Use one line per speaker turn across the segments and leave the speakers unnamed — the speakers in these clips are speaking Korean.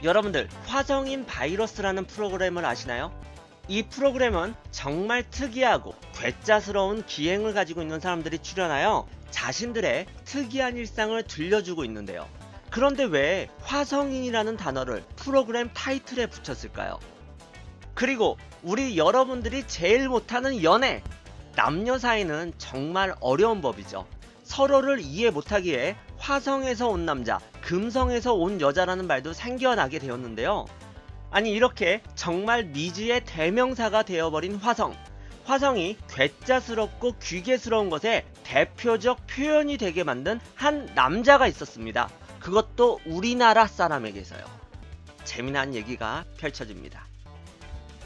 여러분들 화성인 바이러스라는 프로그램을 아시나요? 이 프로그램은 정말 특이하고 괴짜스러운 기행을 가지고 있는 사람들이 출연하여 자신들의 특이한 일상을 들려주고 있는데요. 그런데 왜 화성인이라는 단어를 프로그램 타이틀에 붙였을까요? 그리고 우리 여러분들이 제일 못하는 연애! 남녀 사이는 정말 어려운 법이죠. 서로를 이해 못하기에 화성에서 온 남자, 금성에서 온 여자라는 말도 생겨나게 되었는데요. 아니 이렇게 정말 미지의 대명사가 되어버린 화성. 화성이 괴짜스럽고 귀괴스러운 것의 대표적 표현이 되게 만든 한 남자가 있었습니다. 그것도 우리나라 사람에게서요. 재미난 얘기가 펼쳐집니다.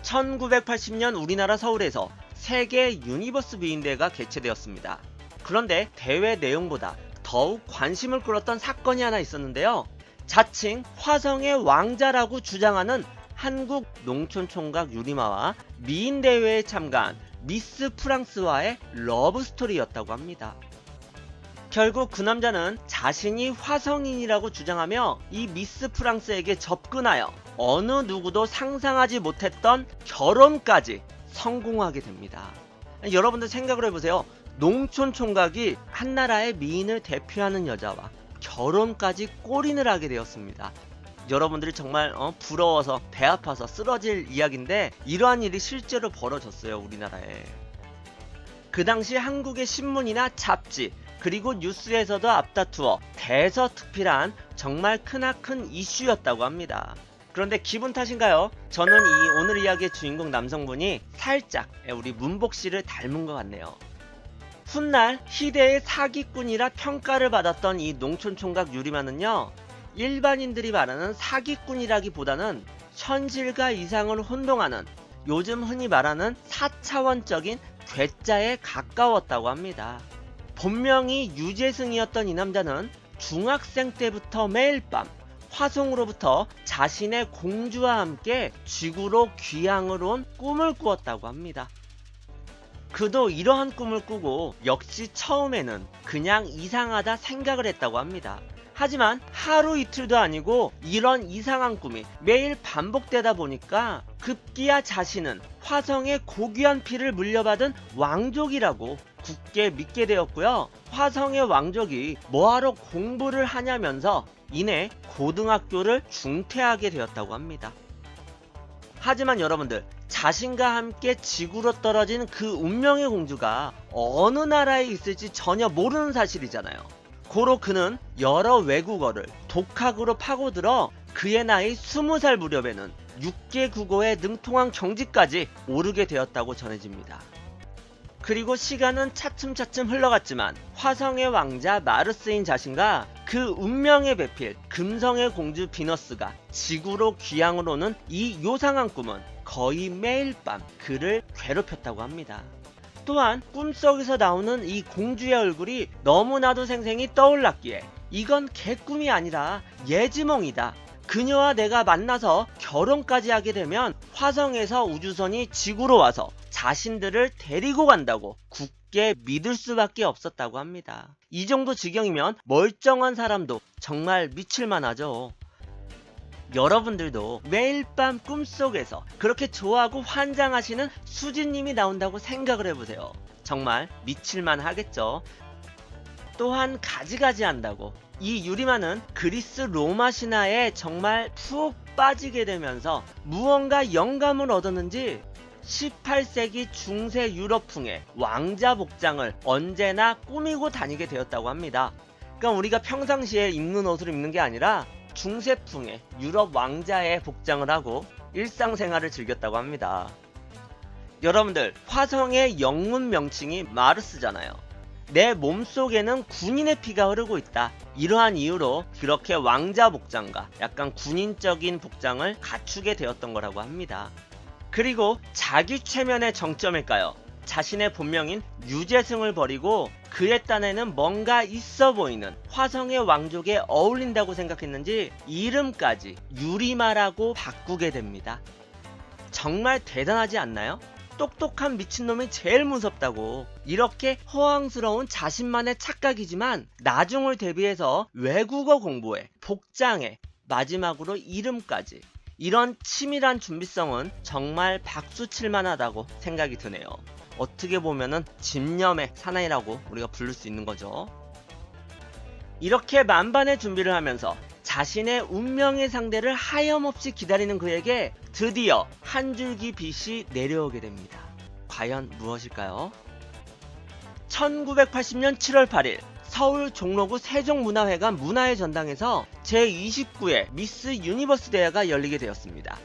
1980년 우리나라 서울에서 세계 유니버스 비인대회가 개최되었습니다. 그런데 대회 내용보다 더욱 관심을 끌었던 사건이 하나 있었는데요. 자칭 화성의 왕자라고 주장하는 한국 농촌총각 유리마와 미인대회에 참가한 미스 프랑스와의 러브스토리였다고 합니다. 결국 그 남자는 자신이 화성인이라고 주장하며 이 미스 프랑스에게 접근하여 어느 누구도 상상하지 못했던 결혼까지 성공하게 됩니다. 여러분들 생각을 해보세요. 농촌 총각이 한나라의 미인을 대표하는 여자와 결혼까지 골인을 하게 되었습니다. 여러분들이 정말 부러워서 배 아파서 쓰러질 이야기인데 이러한 일이 실제로 벌어졌어요. 우리나라에. 그 당시 한국의 신문이나 잡지 그리고 뉴스에서도 앞다투어 대서특필한 정말 크나큰 이슈였다고 합니다. 그런데 기분 탓인가요? 저는 이 오늘 이야기의 주인공 남성분이 살짝 우리 문복씨를 닮은 것 같네요. 훗날 희대의 사기꾼이라 평가를 받았던 이 농촌총각 유리마는요, 일반인들이 말하는 사기꾼이라기보다는 현실과 이상을 혼동하는 요즘 흔히 말하는 4차원적인 괴짜에 가까웠다고 합니다. 본명이 유재승이었던 이 남자는 중학생 때부터 매일 밤 화성으로부터 자신의 공주와 함께 지구로 귀향을 온 꿈을 꾸었다고 합니다. 그도 이러한 꿈을 꾸고 역시 처음에는 그냥 이상하다 생각을 했다고 합니다. 하지만 하루 이틀도 아니고 이런 이상한 꿈이 매일 반복되다 보니까 급기야 자신은 화성의 고귀한 피를 물려받은 왕족이라고 굳게 믿게 되었고요. 화성의 왕족이 뭐하러 공부를 하냐면서 이내 고등학교를 중퇴하게 되었다고 합니다. 하지만 여러분들, 자신과 함께 지구로 떨어진 그 운명의 공주가 어느 나라에 있을지 전혀 모르는 사실이잖아요. 고로 그는 여러 외국어를 독학으로 파고들어 그의 나이 20살 무렵에는 6개 국어에 능통한 경지까지 오르게 되었다고 전해집니다. 그리고 시간은 차츰차츰 흘러갔지만 화성의 왕자 마르스인 자신과 그 운명의 배필 금성의 공주 비너스가 지구로 귀향을 오는 이 요상한 꿈은 거의 매일 밤 그를 괴롭혔다고 합니다. 또한 꿈속에서 나오는 이 공주의 얼굴이 너무나도 생생히 떠올랐기에 이건 개꿈이 아니라 예지몽이다. 그녀와 내가 만나서 결혼까지 하게 되면 화성에서 우주선이 지구로 와서 자신들을 데리고 간다고 굳게 믿을 수밖에 없었다고 합니다. 이 정도 지경이면 멀쩡한 사람도 정말 미칠만하죠. 여러분들도 매일 밤 꿈속에서 그렇게 좋아하고 환장하시는 수지님이 나온다고 생각을 해보세요. 정말 미칠만 하겠죠. 또한 가지가지 한다고 이 유리마는 그리스 로마 신화에 정말 푹 빠지게 되면서 무언가 영감을 얻었는지 18세기 중세 유럽풍의 왕자 복장을 언제나 꾸미고 다니게 되었다고 합니다. 그러니까 우리가 평상시에 입는 옷을 입는 게 아니라 중세풍의 유럽 왕자의 복장을 하고 일상생활을 즐겼다고 합니다. 여러분들, 화성의 영문 명칭이 마르스잖아요. 내 몸속에는 군인의 피가 흐르고 있다. 이러한 이유로 그렇게 왕자 복장과 약간 군인적인 복장을 갖추게 되었던 거라고 합니다. 그리고 자기 최면의 정점일까요? 자신의 본명인 유재승을 버리고 그의 딴에는 뭔가 있어 보이는 화성의 왕족에 어울린다고 생각했는지 이름까지 유리마라고 바꾸게 됩니다. 정말 대단하지 않나요? 똑똑한 미친놈이 제일 무섭다고. 이렇게 허황스러운 자신만의 착각이지만 나중을 대비해서 외국어 공부에, 복장에, 마지막으로 이름까지. 이런 치밀한 준비성은 정말 박수 칠만하다고 생각이 드네요. 어떻게 보면은 집념의 사나이라고 우리가 부를 수 있는 거죠. 이렇게 만반의 준비를 하면서 자신의 운명의 상대를 하염없이 기다리는 그에게 드디어 한 줄기 빛이 내려오게 됩니다. 과연 무엇일까요? 1980년 7월 8일 서울 종로구 세종문화회관 문화의 전당에서 제29회 미스 유니버스 대회가 열리게 되었습니다.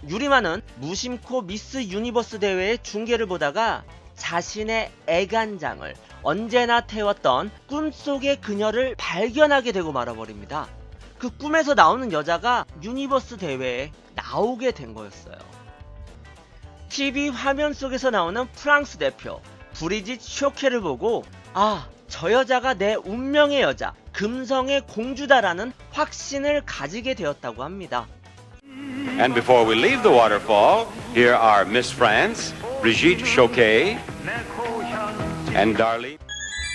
유리마는 무심코 미스 유니버스 대회의 중계를 보다가 자신의 애간장을 언제나 태웠던 꿈속의 그녀를 발견하게 되고 말아버립니다. 그 꿈에서 나오는 여자가 유니버스 대회에 나오게 된 거였어요. TV 화면 속에서 나오는 프랑스 대표 브리짓 쇼케를 보고 저 여자가 내 운명의 여자, 금성의 공주다라는 확신을 가지게 되었다고 합니다.
And before we leave the waterfall, here are Miss France, Brigitte Choquet, and Darlene.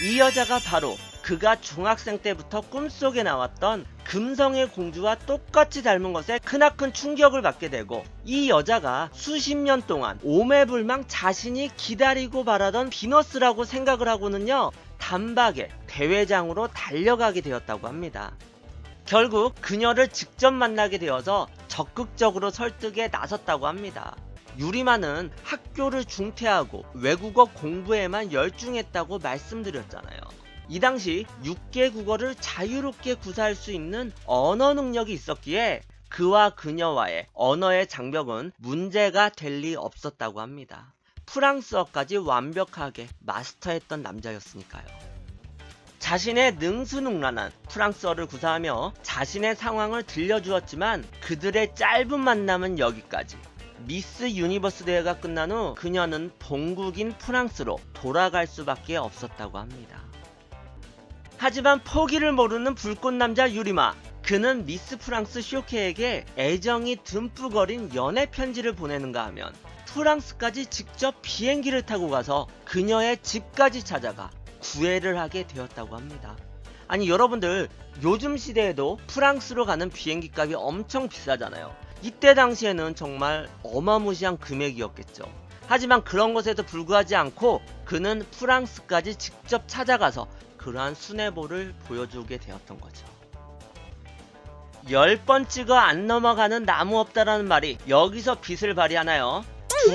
이 여자가 바로 그가 중학생 때부터 꿈속에 나왔던 금성의 공주와 똑같이 닮은 것에 크나큰 충격을 받게 되고, 이 여자가 수십 년 동안 오매불망 자신이 기다리고 바라던 비너스라고 생각을 하고는요, 단박에 대회장으로 달려가게 되었다고 합니다. 결국 그녀를 직접 만나게 되어서 적극적으로 설득에 나섰다고 합니다. 유리마는 학교를 중퇴하고 외국어 공부에만 열중했다고 말씀드렸잖아요. 이 당시 6개 국어를 자유롭게 구사할 수 있는 언어 능력이 있었기에 그와 그녀와의 언어의 장벽은 문제가 될 리 없었다고 합니다. 프랑스어까지 완벽하게 마스터했던 남자였으니까요. 자신의 능수능란한 프랑스어를 구사하며 자신의 상황을 들려주었지만 그들의 짧은 만남은 여기까지. 미스 유니버스 대회가 끝난 후 그녀는 본국인 프랑스로 돌아갈 수밖에 없었다고 합니다. 하지만 포기를 모르는 불꽃남자 유리마, 그는 미스 프랑스 쇼케에게 애정이 듬뿍 어린 연애 편지를 보내는가 하면 프랑스까지 직접 비행기를 타고 가서 그녀의 집까지 찾아가 구애를 하게 되었다고 합니다. 아니 여러분들, 요즘 시대에도 프랑스로 가는 비행기 값이 엄청 비싸잖아요. 이때 당시에는 정말 어마무시한 금액이었겠죠. 하지만 그런 것에도 불구하지 않고 그는 프랑스까지 직접 찾아가서 그러한 순애보를 보여주게 되었던 거죠. 10번 찍어 안 넘어가는 나무 없다라는 말이 여기서 빛을 발휘하나요?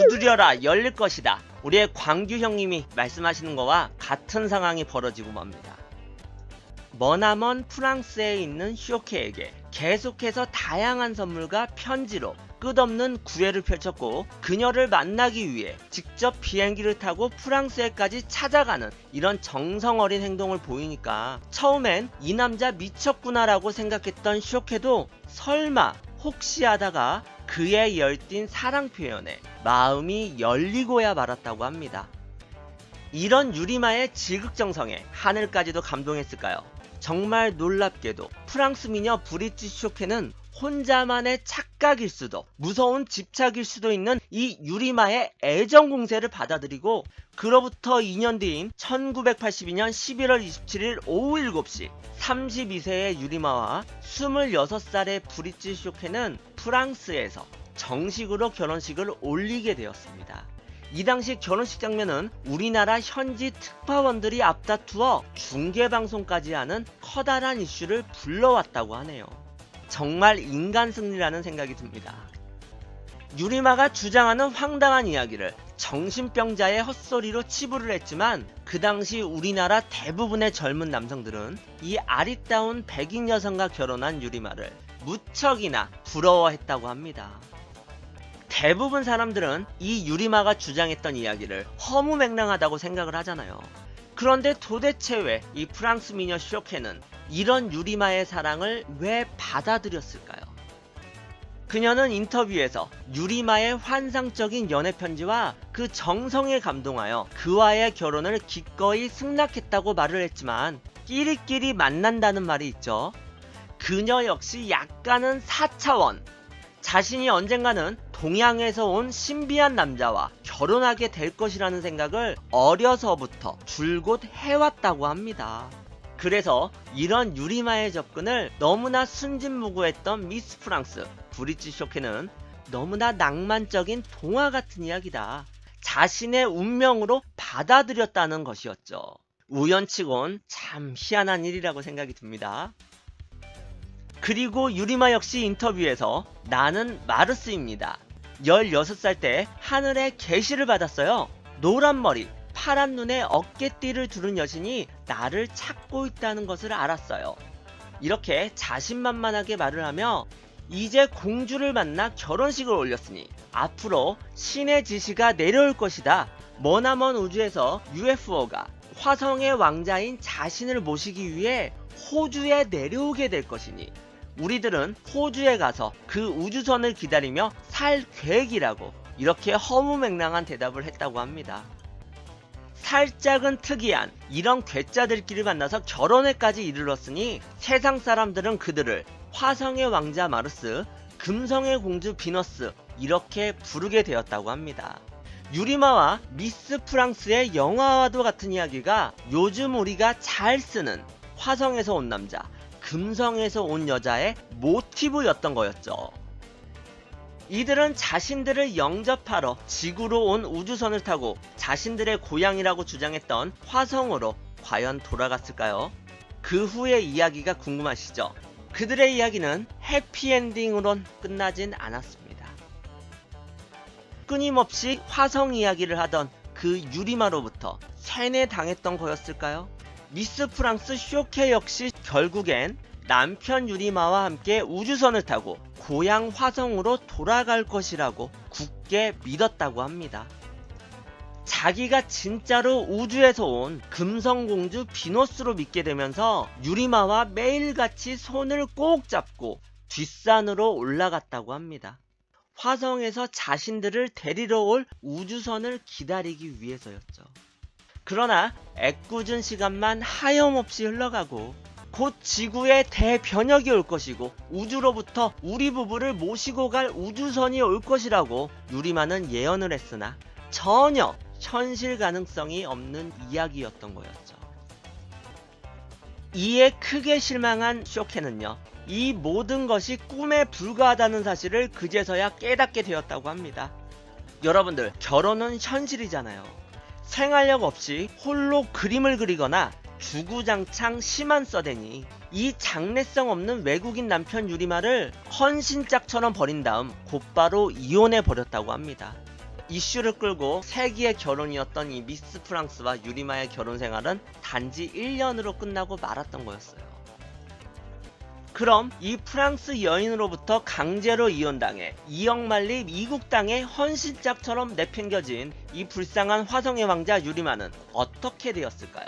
두드려라 열릴 것이다. 우리의 광규 형님이 말씀하시는 거와 같은 상황이 벌어지고 맙니다. 머나먼 프랑스에 있는 쇼케에게 계속해서 다양한 선물과 편지로 끝없는 구애를 펼쳤고, 그녀를 만나기 위해 직접 비행기를 타고 프랑스에까지 찾아가는 이런 정성어린 행동을 보이니까 처음엔 이 남자 미쳤구나 라고 생각했던 쇼케도 설마 혹시 하다가 그의 열띤 사랑 표현에 마음이 열리고야 말았다고 합니다. 이런 유리마의 지극정성에 하늘까지도 감동했을까요? 정말 놀랍게도 프랑스 미녀 브리짓 쇼케는 혼자만의 착각일 수도, 무서운 집착일 수도 있는 이 유리마의 애정 공세를 받아들이고, 그로부터 2년 뒤인 1982년 11월 27일 오후 7시 32세의 유리마와 26살의 브리짓 쇼케는 프랑스에서 정식으로 결혼식을 올리게 되었습니다. 이 당시 결혼식 장면은 우리나라 현지 특파원들이 앞다투어 중계방송까지 하는 커다란 이슈를 불러왔다고 하네요. 정말 인간 승리라는 생각이 듭니다. 유리마가 주장하는 황당한 이야기를 정신병자의 헛소리로 치부를 했지만 그 당시 우리나라 대부분의 젊은 남성들은 이 아리따운 백인 여성과 결혼한 유리마를 무척이나 부러워했다고 합니다. 대부분 사람들은 이 유리마가 주장했던 이야기를 허무맹랑하다고 생각을 하잖아요. 그런데 도대체 왜 이 프랑스 미녀 쇼케는 이런 유리마의 사랑을 왜 받아들였을까요? 그녀는 인터뷰에서 유리마의 환상적인 연애 편지와 그 정성에 감동하여 그와의 결혼을 기꺼이 승낙했다고 말을 했지만, 끼리끼리 만난다는 말이 있죠. 그녀 역시 약간은 4차원, 자신이 언젠가는 동양에서 온 신비한 남자와 결혼하게 될 것이라는 생각을 어려서부터 줄곧 해왔다고 합니다. 그래서 이런 유리마의 접근을 너무나 순진무구했던 미스 프랑스 브리짓 쇼케는 너무나 낭만적인 동화 같은 이야기다, 자신의 운명으로 받아들였다는 것이었죠. 우연치곤 참 희한한 일이라고 생각이 듭니다. 그리고 유리마 역시 인터뷰에서 나는 마르스입니다. 16살 때 하늘에 계시를 받았어요. 노란 머리, 파란 눈에 어깨띠를 두른 여신이 나를 찾고 있다는 것을 알았어요. 이렇게 자신만만하게 말을 하며 이제 공주를 만나 결혼식을 올렸으니 앞으로 신의 지시가 내려올 것이다. 머나먼 우주에서 UFO가 화성의 왕자인 자신을 모시기 위해 호주에 내려오게 될 것이니 우리들은 호주에 가서 그 우주선을 기다리며 살 계획이라고, 이렇게 허무맹랑한 대답을 했다고 합니다. 살짝은 특이한 이런 괴짜들끼리 만나서 결혼에까지 이르렀으니 세상 사람들은 그들을 화성의 왕자 마르스, 금성의 공주 비너스 이렇게 부르게 되었다고 합니다. 유리마와 미스 프랑스의 영화와도 같은 이야기가 요즘 우리가 잘 쓰는 화성에서 온 남자, 금성에서 온 여자의 모티브였던 거였죠. 이들은 자신들을 영접하러 지구로 온 우주선을 타고 자신들의 고향이라고 주장했던 화성으로 과연 돌아갔을까요? 그 후의 이야기가 궁금하시죠? 그들의 이야기는 해피엔딩으론 끝나진 않았습니다. 끊임없이 화성 이야기를 하던 그 유리마로부터 세뇌당했던 거였을까요? 미스 프랑스 쇼케 역시 결국엔 남편 유리마와 함께 우주선을 타고 고향 화성으로 돌아갈 것이라고 굳게 믿었다고 합니다. 자기가 진짜로 우주에서 온 금성공주 비너스로 믿게 되면서 유리마와 매일같이 손을 꼭 잡고 뒷산으로 올라갔다고 합니다. 화성에서 자신들을 데리러 올 우주선을 기다리기 위해서였죠. 그러나 애꿎은 시간만 하염없이 흘러가고 곧 지구에 대변혁이 올 것이고 우주로부터 우리 부부를 모시고 갈 우주선이 올 것이라고 유리마는 예언을 했으나 전혀 현실 가능성이 없는 이야기였던 거였죠. 이에 크게 실망한 쇼케는요, 이 모든 것이 꿈에 불과하다는 사실을 그제서야 깨닫게 되었다고 합니다. 여러분들, 결혼은 현실이잖아요. 생활력 없이 홀로 그림을 그리거나 주구장창 시만 써대니 이 장래성 없는 외국인 남편 유리마를 헌신짝처럼 버린 다음 곧바로 이혼해 버렸다고 합니다. 이슈를 끌고 세기의 결혼이었던 이 미스 프랑스와 유리마의 결혼 생활은 단지 1년으로 끝나고 말았던 거였어요. 그럼 이 프랑스 여인으로부터 강제로 이혼당해 이억만리 미국 땅에 헌신짝처럼 내팽겨진 이 불쌍한 화성의 왕자 유리마는 어떻게 되었을까요?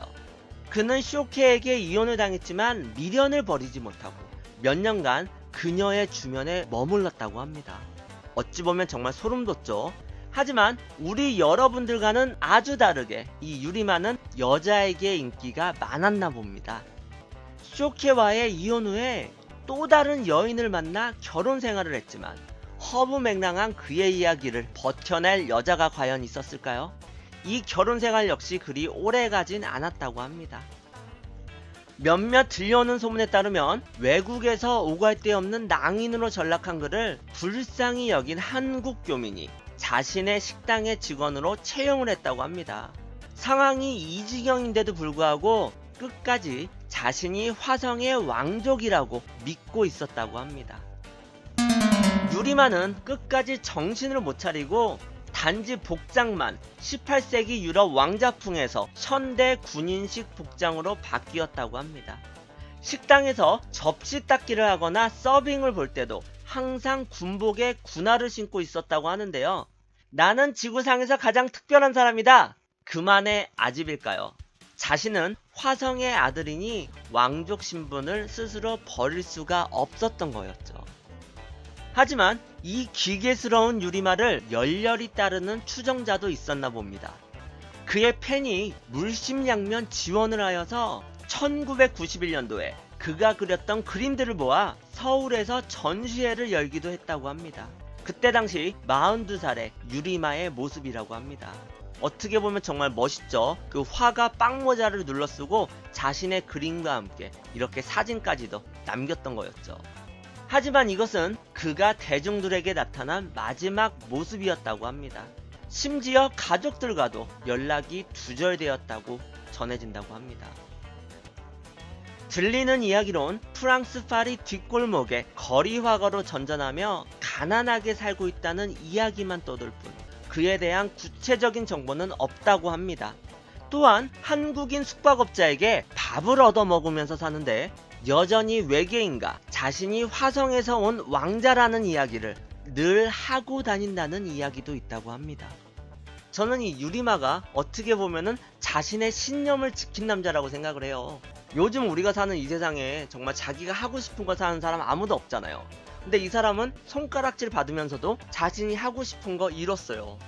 그는 쇼케에게 이혼을 당했지만 미련을 버리지 못하고 몇 년간 그녀의 주변에 머물렀다고 합니다. 어찌 보면 정말 소름 돋죠. 하지만 우리 여러분들과는 아주 다르게 이 유리마는 여자에게 인기가 많았나 봅니다. 쇼케와의 이혼 후에 또 다른 여인을 만나 결혼 생활을 했지만 허무맹랑한 그의 이야기를 버텨낼 여자가 과연 있었을까요? 이 결혼 생활 역시 그리 오래 가진 않았다고 합니다. 몇몇 들려오는 소문에 따르면 외국에서 오갈 데 없는 낭인으로 전락한 그를 불쌍히 여긴 한국 교민이 자신의 식당의 직원으로 채용을 했다고 합니다. 상황이 이 지경인데도 불구하고 끝까지 자신이 화성의 왕족이라고 믿고 있었다고 합니다. 유리마는 끝까지 정신을 못 차리고 단지 복장만 18세기 유럽 왕자풍에서 현대 군인식 복장으로 바뀌었다고 합니다. 식당에서 접시 닦기를 하거나 서빙을 볼 때도 항상 군복에 군화를 신고 있었다고 하는데요. 나는 지구상에서 가장 특별한 사람이다. 그만의 아집일까요? 자신은 화성의 아들이니 왕족 신분을 스스로 버릴 수가 없었던 거였죠. 하지만 이 기괴스러운 유리마를 열렬히 따르는 추종자도 있었나 봅니다. 그의 팬이 물심양면 지원을 하여서 1991년도에 그가 그렸던 그림들을 모아 서울에서 전시회를 열기도 했다고 합니다. 그때 당시 42살의 유리마의 모습이라고 합니다. 어떻게 보면 정말 멋있죠. 그 화가 빵모자를 눌러쓰고 자신의 그림과 함께 이렇게 사진까지도 남겼던 거였죠. 하지만 이것은 그가 대중들에게 나타난 마지막 모습이었다고 합니다. 심지어 가족들과도 연락이 두절되었다고 전해진다고 합니다. 들리는 이야기론 프랑스 파리 뒷골목에 거리 화가로 전전하며 가난하게 살고 있다는 이야기만 떠돌 뿐 그에 대한 구체적인 정보는 없다고 합니다. 또한 한국인 숙박업자에게 밥을 얻어먹으면서 사는데 여전히 외계인과 자신이 화성에서 온 왕자라는 이야기를 늘 하고 다닌다는 이야기도 있다고 합니다. 저는 이 유리마가 어떻게 보면은 자신의 신념을 지킨 남자라고 생각을 해요. 요즘 우리가 사는 이 세상에 정말 자기가 하고 싶은 거 사는 사람 아무도 없잖아요. 근데 이 사람은 손가락질 받으면서도 자신이 하고 싶은 거 이뤘어요.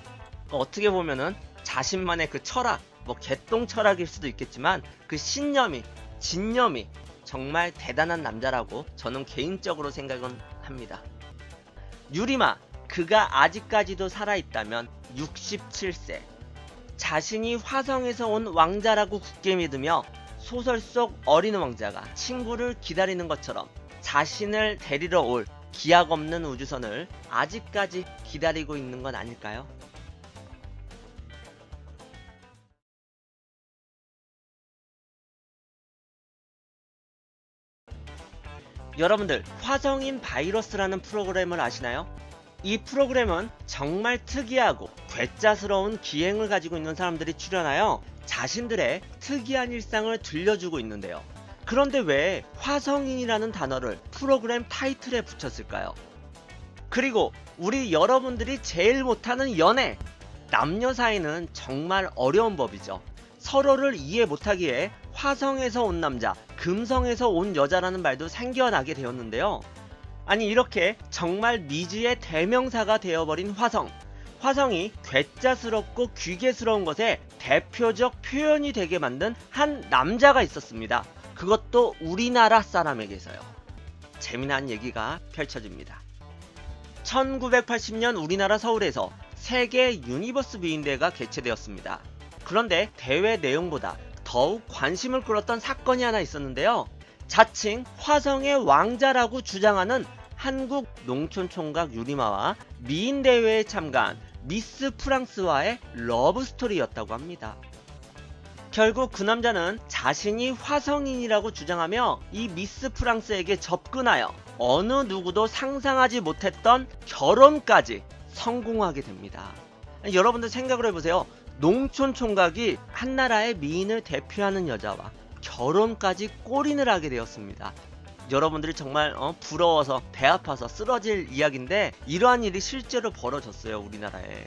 어떻게 보면은 자신만의 그 철학, 뭐 개똥 철학일 수도 있겠지만 그 신념이, 진념이 정말 대단한 남자라고 저는 개인적으로 생각은 합니다. 유리마, 그가 아직까지도 살아있다면 67세. 자신이 화성에서 온 왕자라고 굳게 믿으며 소설 속 어린 왕자가 친구를 기다리는 것처럼 자신을 데리러 올 기약 없는 우주선을 아직까지 기다리고 있는 건 아닐까요? 여러분들, 화성인 바이러스라는 프로그램을 아시나요? 이 프로그램은 정말 특이하고 괴짜스러운 기행을 가지고 있는 사람들이 출연하여 자신들의 특이한 일상을 들려주고 있는데요. 그런데 왜 화성인이라는 단어를 프로그램 타이틀에 붙였을까요? 그리고 우리 여러분들이 제일 못하는 연애! 남녀 사이는 정말 어려운 법이죠. 서로를 이해 못하기에 화성에서 온 남자, 금성에서 온 여자라는 말도 생겨나게 되었는데요. 아니, 이렇게 정말 미지의 대명사가 되어버린 화성. 화성이 괴짜스럽고 귀괴스러운 것의 대표적 표현이 되게 만든 한 남자가 있었습니다. 그것도 우리나라 사람에게서요. 재미난 얘기가 펼쳐집니다. 1980년 우리나라 서울에서 세계 유니버스 비인대회가 개최되었습니다. 그런데 대회 내용보다 더욱 관심을 끌었던 사건이 하나 있었는데요. 자칭 화성의 왕자라고 주장하는 한국 농촌총각 유리마와 미인대회에 참가한 미스 프랑스와의 러브스토리였다고 합니다. 결국 그 남자는 자신이 화성인이라고 주장하며 이 미스 프랑스에게 접근하여 어느 누구도 상상하지 못했던 결혼까지 성공하게 됩니다. 여러분들 생각을 해보세요. 농촌 총각이 한 나라의 미인을 대표하는 여자와 결혼까지 골인을 하게 되었습니다. 여러분들이 정말 부러워서 배 아파서 쓰러질 이야기인데 이러한 일이 실제로 벌어졌어요. 우리나라에.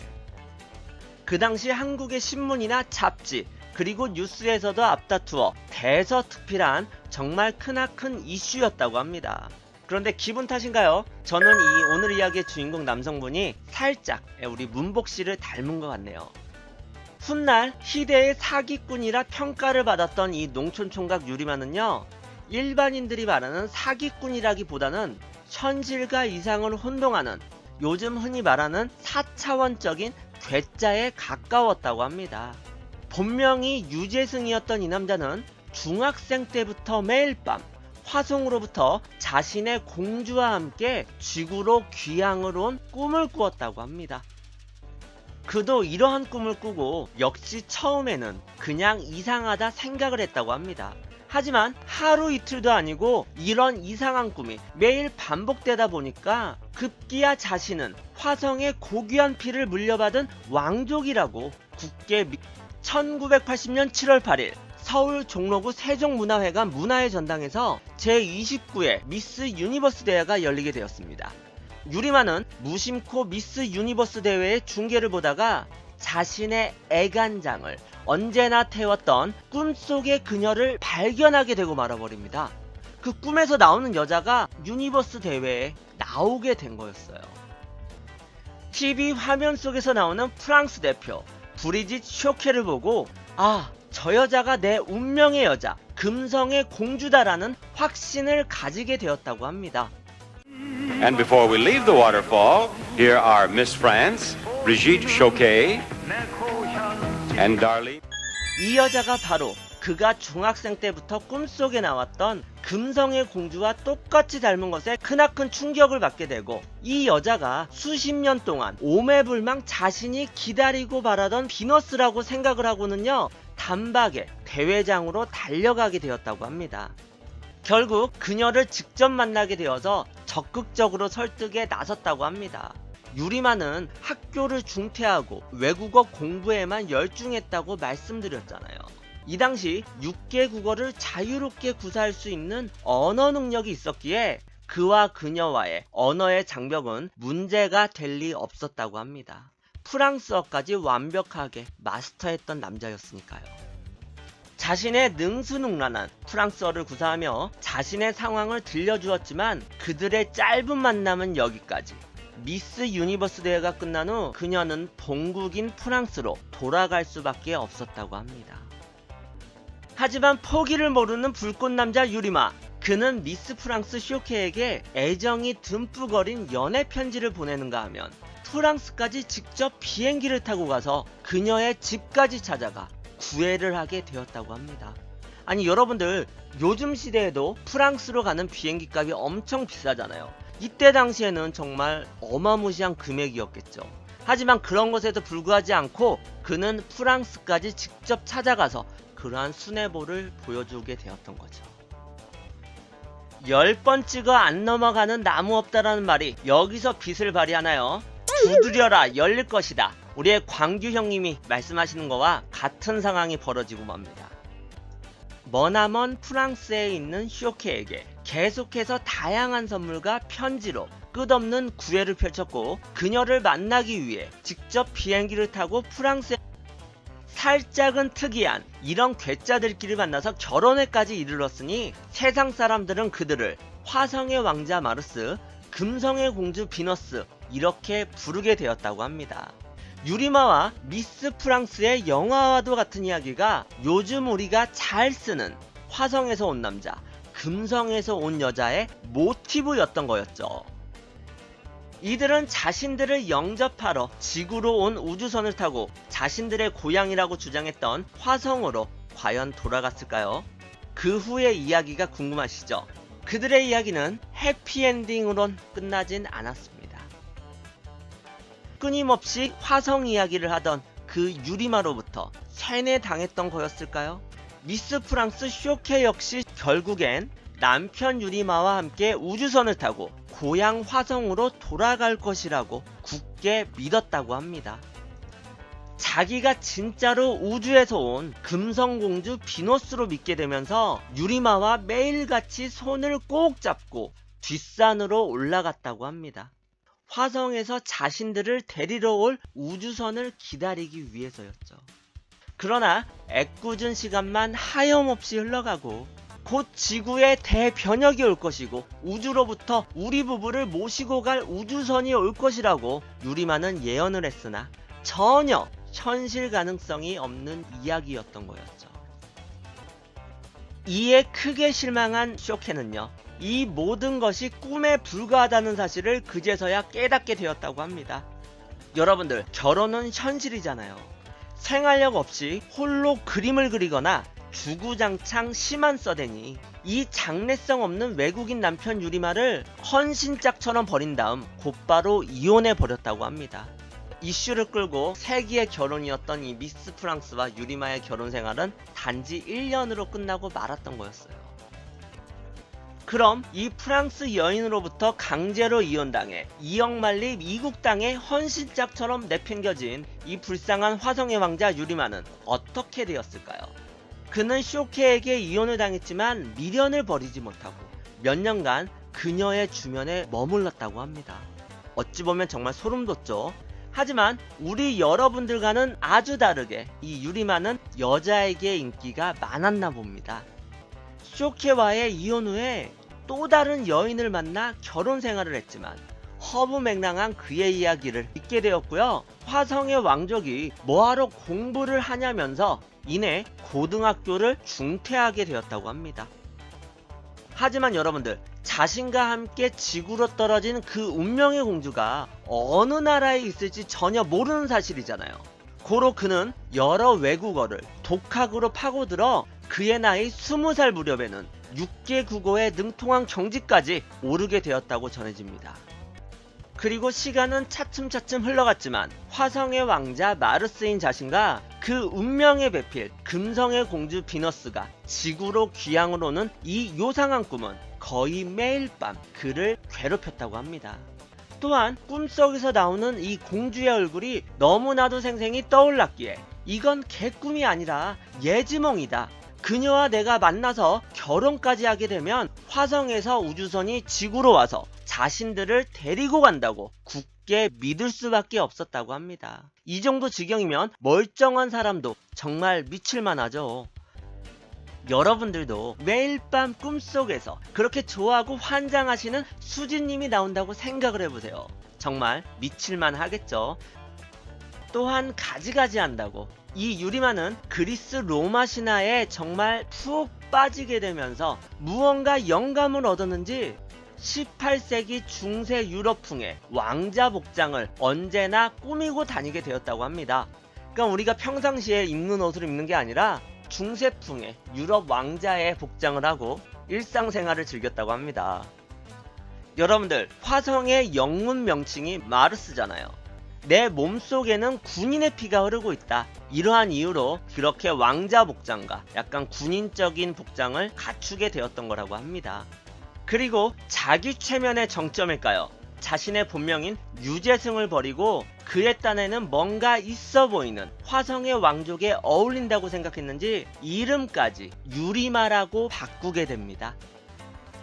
그 당시 한국의 신문이나 잡지 그리고 뉴스에서도 앞다투어 대서특필한 정말 크나큰 이슈였다고 합니다. 그런데 기분 탓인가요? 저는 이 오늘 이야기의 주인공 남성분이 살짝 우리 문복씨를 닮은 것 같네요. 훗날 희대의 사기꾼이라 평가를 받았던 이 농촌총각 유리마는요, 일반인들이 말하는 사기꾼이라기보다는 현실과 이상을 혼동하는 요즘 흔히 말하는 4차원적인 괴짜에 가까웠다고 합니다. 본명이 유재승이었던 이 남자는 중학생 때부터 매일 밤 화성으로부터 자신의 공주와 함께 지구로 귀향을 온 꿈을 꾸었다고 합니다. 그도 이러한 꿈을 꾸고 역시 처음에는 그냥 이상하다 생각을 했다고 합니다. 하지만 하루 이틀도 아니고 이런 이상한 꿈이 매일 반복되다 보니까 급기야 자신은 화성의 고귀한 피를 물려받은 왕족이라고 굳게 1980년 7월 8일 서울 종로구 세종문화회관 문화의 전당에서 제29회 미스 유니버스 대회가 열리게 되었습니다. 유리마는 무심코 미스 유니버스 대회의 중계를 보다가 자신의 애간장을 언제나 태웠던 꿈속의 그녀를 발견하게 되고 말아버립니다. 그 꿈에서 나오는 여자가 유니버스 대회에 나오게 된 거였어요. TV 화면 속에서 나오는 프랑스 대표 브리짓 쇼케를 보고 아, 저 여자가 내 운명의 여자, 금성의 공주다라는 확신을 가지게 되었다고 합니다.
And before we leave the waterfall, here are Miss France, Brigitte Choquet, and Darlene.
이 여자가 바로 그가 중학생 때부터 꿈속에 나왔던 금성의 공주와 똑같이 닮은 것에 크나큰 충격을 받게 되고, 이 여자가 수십 년 동안 오매불망 자신이 기다리고 바라던 비너스라고 생각을 하고는요, 단박에 대회장으로 달려가게 되었다고 합니다. 결국 그녀를 직접 만나게 되어서 적극적으로 설득에 나섰다고 합니다. 유리마는 학교를 중퇴하고 외국어 공부에만 열중했다고 말씀드렸잖아요. 이 당시 6개 국어를 자유롭게 구사할 수 있는 언어 능력이 있었기에 그와 그녀와의 언어의 장벽은 문제가 될 리 없었다고 합니다. 프랑스어까지 완벽하게 마스터했던 남자였으니까요. 자신의 능수능란한 프랑스어를 구사하며 자신의 상황을 들려주었지만 그들의 짧은 만남은 여기까지. 미스 유니버스 대회가 끝난 후 그녀는 본국인 프랑스로 돌아갈 수밖에 없었다고 합니다. 하지만 포기를 모르는 불꽃남자 유리마, 그는 미스 프랑스 쇼케에게 애정이 듬뿍 어린 연애 편지를 보내는가 하면 프랑스까지 직접 비행기를 타고 가서 그녀의 집까지 찾아가 구애를 하게 되었다고 합니다. 아니 여러분들, 요즘 시대에도 프랑스로 가는 비행기 값이 엄청 비싸잖아요. 이때 당시에는 정말 어마무시한 금액이었겠죠. 하지만 그런 것에도 불구하지 않고 그는 프랑스까지 직접 찾아가서 그러한 순애보를 보여주게 되었던 거죠. 10번 찍어 안 넘어가는 나무 없다라는 말이 여기서 빛을 발휘하나요? 두드려라 열릴 것이다. 우리의 광규 형님이 말씀하시는 거와 같은 상황이 벌어지고 맙니다. 머나먼 프랑스에 있는 쇼케에게 계속해서 다양한 선물과 편지로 끝없는 구애를 펼쳤고, 그녀를 만나기 위해 직접 비행기를 타고 프랑스에 살짝은 특이한 이런 괴짜들끼리 만나서 결혼에까지 이르렀으니 세상 사람들은 그들을 화성의 왕자 마르스, 금성의 공주 비너스 이렇게 부르게 되었다고 합니다. 유리마와 미스 프랑스의 영화와도 같은 이야기가 요즘 우리가 잘 쓰는 화성에서 온 남자, 금성에서 온 여자의 모티브였던 거였죠. 이들은 자신들을 영접하러 지구로 온 우주선을 타고 자신들의 고향이라고 주장했던 화성으로 과연 돌아갔을까요? 그 후의 이야기가 궁금하시죠? 그들의 이야기는 해피엔딩으론 끝나진 않았습니다. 끊임없이 화성 이야기를 하던 그 유리마로부터 세뇌당했던 거였을까요? 미스 프랑스 쇼케 역시 결국엔 남편 유리마와 함께 우주선을 타고 고향 화성으로 돌아갈 것이라고 굳게 믿었다고 합니다. 자기가 진짜로 우주에서 온 금성공주 비너스로 믿게 되면서 유리마와 매일같이 손을 꼭 잡고 뒷산으로 올라갔다고 합니다. 화성에서 자신들을 데리러 올 우주선을 기다리기 위해서였죠. 그러나 애꿎은 시간만 하염없이 흘러가고 곧 지구에 대변혁이 올 것이고 우주로부터 우리 부부를 모시고 갈 우주선이 올 것이라고 유리마는 예언을 했으나 전혀 현실 가능성이 없는 이야기였던 거였죠. 이에 크게 실망한 쇼케는요, 이 모든 것이 꿈에 불과하다는 사실을 그제서야 깨닫게 되었다고 합니다. 여러분들, 결혼은 현실이잖아요. 생활력 없이 홀로 그림을 그리거나 주구장창 시만 써대니 이 장래성 없는 외국인 남편 유리마를 헌신짝처럼 버린 다음 곧바로 이혼해 버렸다고 합니다. 이슈를 끌고 세기의 결혼이었던 이 미스 프랑스와 유리마의 결혼 생활은 단지 1년으로 끝나고 말았던 거였어요. 그럼 이 프랑스 여인으로부터 강제로 이혼당해 이역만리 미국 땅에 헌신짝처럼 내팽겨진 이 불쌍한 화성의 왕자 유리마는 어떻게 되었을까요? 그는 쇼케에게 이혼을 당했지만 미련을 버리지 못하고 몇 년간 그녀의 주변에 머물렀다고 합니다. 어찌 보면 정말 소름 돋죠. 하지만 우리 여러분들과는 아주 다르게 이 유리마는 여자에게 인기가 많았나 봅니다. 쇼케와의 이혼 후에 또 다른 여인을 만나 결혼 생활을 했지만 허무맹랑한 그의 이야기를 듣게 되었고요. 화성의 왕족이 뭐하러 공부를 하냐면서 이내 고등학교를 중퇴하게 되었다고 합니다. 하지만 여러분들, 자신과 함께 지구로 떨어진 그 운명의 공주가 어느 나라에 있을지 전혀 모르는 사실이잖아요. 고로 그는 여러 외국어를 독학으로 파고들어 그의 나이 20살 무렵에는 6개 국어에 능통한 경지까지 오르게 되었다고 전해집니다. 그리고 시간은 차츰차츰 흘러갔지만 화성의 왕자 마르스인 자신과 그 운명의 배필 금성의 공주 비너스가 지구로 귀향을 오는 이 요상한 꿈은 거의 매일 밤 그를 괴롭혔다고 합니다. 또한 꿈속에서 나오는 이 공주의 얼굴이 너무나도 생생히 떠올랐기에 이건 개꿈이 아니라 예지몽이다. 그녀와 내가 만나서 결혼까지 하게 되면 화성에서 우주선이 지구로 와서 자신들을 데리고 간다고 굳게 믿을 수밖에 없었다고 합니다. 이 정도 지경이면 멀쩡한 사람도 정말 미칠만 하죠. 여러분들도 매일 밤 꿈속에서 그렇게 좋아하고 환장하시는 수지님이 나온다고 생각을 해보세요. 정말 미칠만 하겠죠. 또한 가지가지 한다고 이 유리마는 그리스 로마 신화에 정말 푹 빠지게 되면서 무언가 영감을 얻었는지 18세기 중세 유럽풍의 왕자 복장을 언제나 꾸미고 다니게 되었다고 합니다. 그러니까 우리가 평상시에 입는 옷을 입는 게 아니라 중세풍의 유럽 왕자의 복장을 하고 일상생활을 즐겼다고 합니다. 여러분들, 화성의 영문 명칭이 마르스잖아요. 내 몸속에는 군인의 피가 흐르고 있다. 이러한 이유로 그렇게 왕자 복장과 약간 군인적인 복장을 갖추게 되었던 거라고 합니다. 그리고 자기 최면의 정점일까요? 자신의 본명인 유재승을 버리고 그의 딴에는 뭔가 있어 보이는 화성의 왕족에 어울린다고 생각했는지 이름까지 유리마라고 바꾸게 됩니다.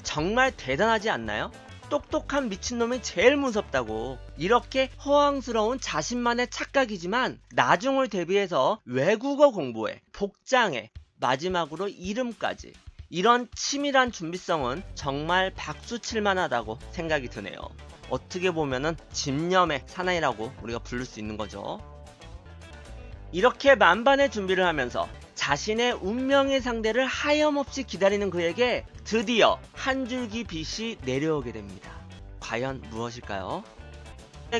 정말 대단하지 않나요? 똑똑한 미친놈이 제일 무섭다고. 이렇게 허황스러운 자신만의 착각이지만 나중을 대비해서 외국어 공부에 복장에 마지막으로 이름까지, 이런 치밀한 준비성은 정말 박수 칠만하다고 생각이 드네요. 어떻게 보면은 집념의 사나이라고 우리가 부를 수 있는 거죠. 이렇게 만반의 준비를 하면서 자신의 운명의 상대를 하염없이 기다리는 그에게 드디어 한 줄기 빛이 내려오게 됩니다. 과연 무엇일까요?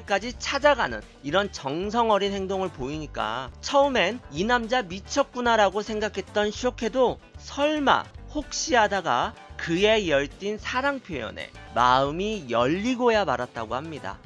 까지 찾아가는 이런 정성어린 행동을 보이니까 처음엔 이 남자 미쳤구나 라고 생각했던 쇼케도 설마 혹시 하다가 그의 열띤 사랑 표현에 마음이 열리고야 말았다고 합니다.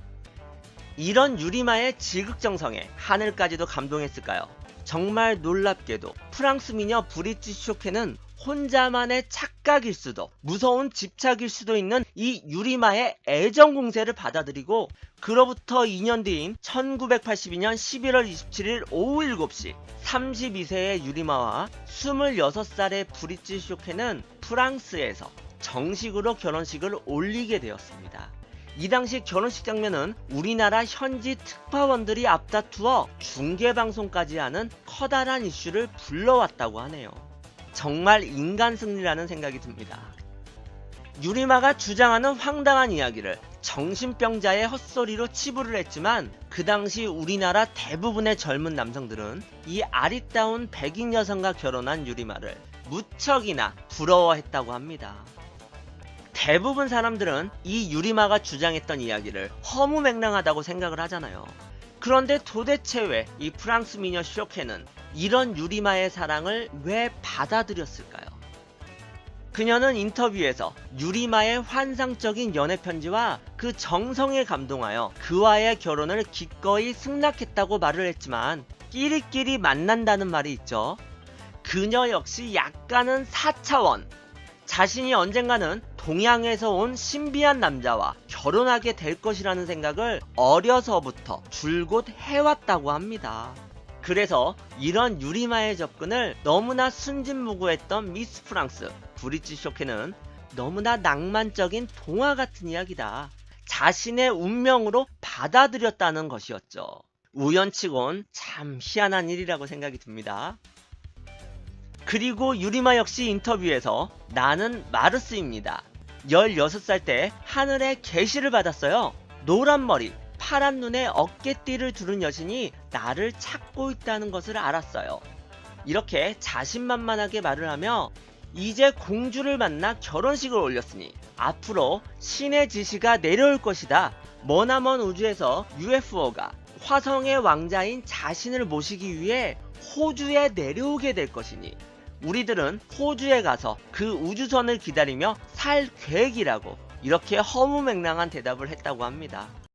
이런 유리마의 지극정성에 하늘까지도 감동했을까요? 정말 놀랍게도 프랑스 미녀 브리짓 쇼케는 혼자만의 착각일 수도 무서운 집착일 수도 있는 이 유리마의 애정 공세를 받아들이고 그로부터 2년 뒤인 1982년 11월 27일 오후 7시 32세의 유리마와 26살의 브리짓 쇼케는 프랑스에서 정식으로 결혼식을 올리게 되었습니다. 이 당시 결혼식 장면은 우리나라 현지 특파원들이 앞다투어 중계방송까지 하는 커다란 이슈를 불러왔다고 하네요. 정말 인간 승리라는 생각이 듭니다. 유리마가 주장하는 황당한 이야기를 정신병자의 헛소리로 치부를 했지만 그 당시 우리나라 대부분의 젊은 남성들은 이 아리따운 백인 여성과 결혼한 유리마를 무척이나 부러워했다고 합니다. 대부분 사람들은 이 유리마가 주장했던 이야기를 허무맹랑하다고 생각을 하잖아요. 그런데 도대체 왜 이 프랑스 미녀 쇼케는 이런 유리마의 사랑을 왜 받아들였을까요? 그녀는 인터뷰에서 유리마의 환상적인 연애 편지와 그 정성에 감동하여 그와의 결혼을 기꺼이 승낙했다고 말을 했지만 끼리끼리 만난다는 말이 있죠. 그녀 역시 약간은 4차원. 자신이 언젠가는 동양에서 온 신비한 남자와 결혼하게 될 것이라는 생각을 어려서부터 줄곧 해왔다고 합니다. 그래서 이런 유리마의 접근을 너무나 순진무구했던 미스 프랑스 브리짓 쇼케는 너무나 낭만적인 동화 같은 이야기다. 자신의 운명으로 받아들였다는 것이었죠. 우연치곤 참 희한한 일이라고 생각이 듭니다. 그리고 유리마 역시 인터뷰에서 나는 마르스입니다. 16살 때 하늘에 계시를 받았어요. 노란 머리, 파란 눈에 어깨띠를 두른 여신이 나를 찾고 있다는 것을 알았어요. 이렇게 자신만만하게 말을 하며 이제 공주를 만나 결혼식을 올렸으니 앞으로 신의 지시가 내려올 것이다. 머나먼 우주에서 UFO가 화성의 왕자인 자신을 모시기 위해 호주에 내려오게 될 것이니 우리들은 호주에 가서 그 우주선을 기다리며 살 계획이라고 이렇게 허무맹랑한 대답을 했다고 합니다.